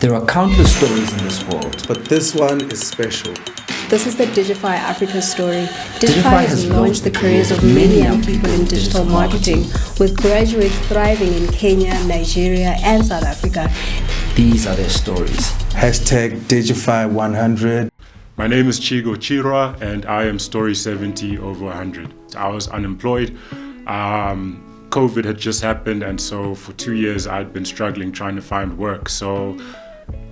There are countless stories in this world. But this one is special. This is the Digify Africa story. Digify Digify has has launched the careers of many young people in digital marketing, with graduates thriving in Kenya, Nigeria, and South Africa. These are their stories. Hashtag Digify 100. My name is Chigo and I am story 70 over 100. I was unemployed. COVID had just happened, and so for 2 years I'd been struggling trying to find work. So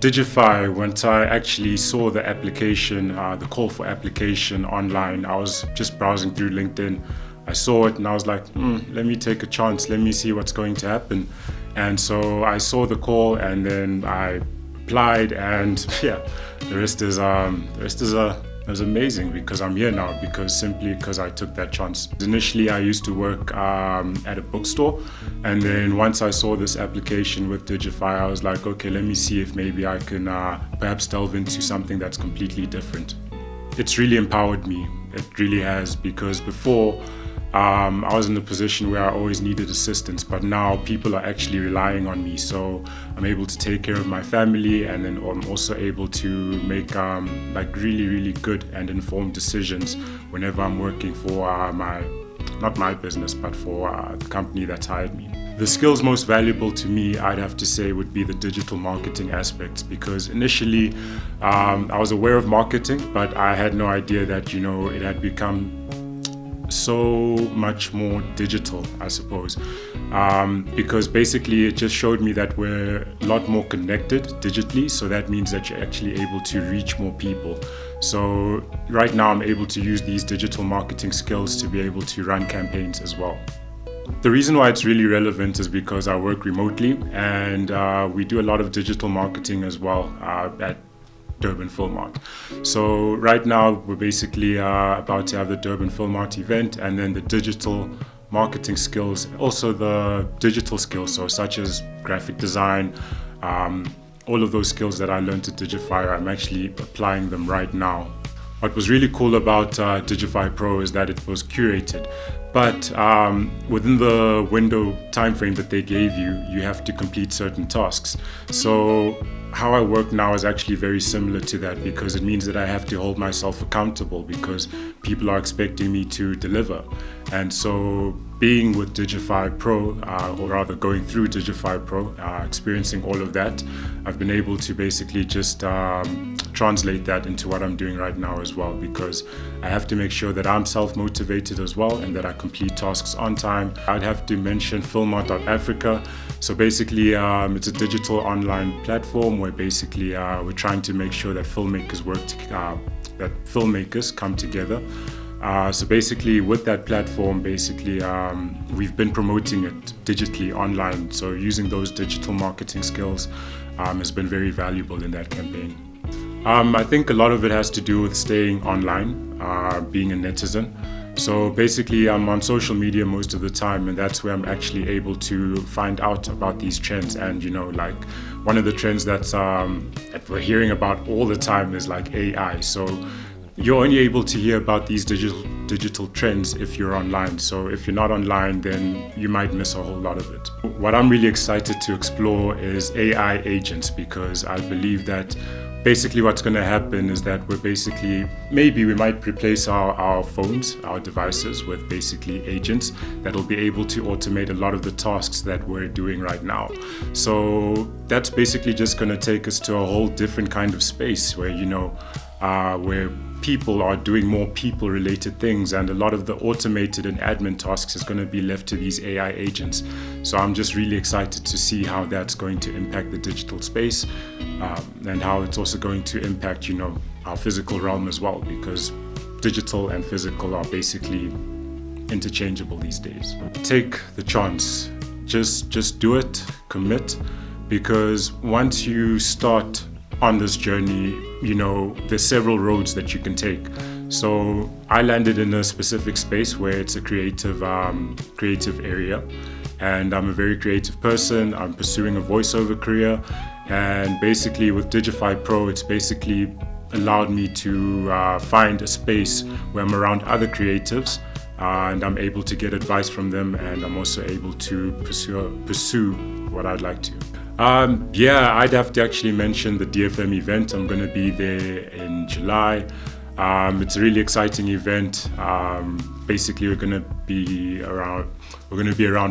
Digify, once I actually saw the application, the call for application online, I was just browsing through LinkedIn. I saw it and I was like, let me take a chance, let me see what's going to happen. And so I saw the call and then I applied, and yeah, the rest is amazing because I'm here now because I took that chance. Initially, I used to work at a bookstore, and then once I saw this application with Digify, I was like, okay, let me see if maybe I can perhaps delve into something that's completely different. It's really empowered me. It really has, because before I was in a position where I always needed assistance, but now people are actually relying on me. So I'm able to take care of my family, and then I'm also able to make really, really good and informed decisions whenever I'm working for not my business, but for the company that's hired me. The skills most valuable to me, I'd have to say, would be the digital marketing aspects, because initially I was aware of marketing, but I had no idea that, it had become so much more digital, I suppose, because basically it just showed me that we're a lot more connected digitally, so that means that you're actually able to reach more people. So right now I'm able to use these digital marketing skills to be able to run campaigns as well. The reason why it's really relevant is because I work remotely, and we do a lot of digital marketing as well at Durban Film Art. So right now we're basically about to have the Durban Film Art event, and then the digital marketing skills, also the digital skills, so such as graphic design, all of those skills that I learned at Digify, I'm actually applying them right now. What was really cool about Digify Pro is that it was curated, but within the window time frame that they gave you, you have to complete certain tasks. So how I work now is actually very similar to that, because it means that I have to hold myself accountable because people are expecting me to deliver. And so being with Digify Pro, or rather going through Digify Pro, experiencing all of that, I've been able to basically just translate that into what I'm doing right now as well, because I have to make sure that I'm self-motivated as well and that I complete tasks on time. I'd have to mention Africa. So basically it's a digital online platform where basically we're trying to make sure that filmmakers that filmmakers come together. So basically with that platform, we've been promoting it digitally online. So using those digital marketing skills has been very valuable in that campaign. I think a lot of it has to do with staying online, being a netizen. So basically I'm on social media most of the time, and that's where I'm actually able to find out about these trends. And one of the trends that we're hearing about all the time is like AI. So you're only able to hear about these digital trends if you're online. So if you're not online, then you might miss a whole lot of it. What I'm really excited to explore is AI agents, because I believe that basically what's going to happen is that maybe we might replace our phones, our devices, with basically agents that will be able to automate a lot of the tasks that we're doing right now. So that's basically just going to take us to a whole different kind of space where, where people are doing more people-related things, and a lot of the automated and admin tasks is going to be left to these AI agents. So I'm just really excited to see how that's going to impact the digital space, and how it's also going to impact, our physical realm as well, because digital and physical are basically interchangeable these days. Take the chance, just do it, commit, because once you start on this journey, there's several roads that you can take. So I landed in a specific space where it's a creative area, and I'm a very creative person. I'm pursuing a voiceover career, and basically with Digify Pro, it's basically allowed me to find a space where I'm around other creatives, and I'm able to get advice from them, and I'm also able to pursue what I'd like to. Yeah, I'd have to actually mention the DFM event. I'm going to be there in July. It's a really exciting event. Basically, we're going to be around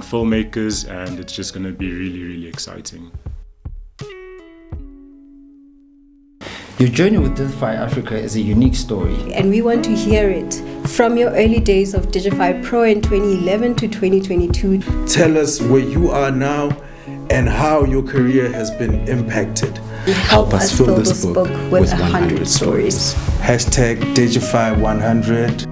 filmmakers, and it's just going to be really, really exciting. Your journey with Digify Africa is a unique story. And we want to hear it from your early days of Digify Pro in 2011 to 2022. Tell us where you are now and how your career has been impacted. Help us fill this book with 100 stories. #Digify 100.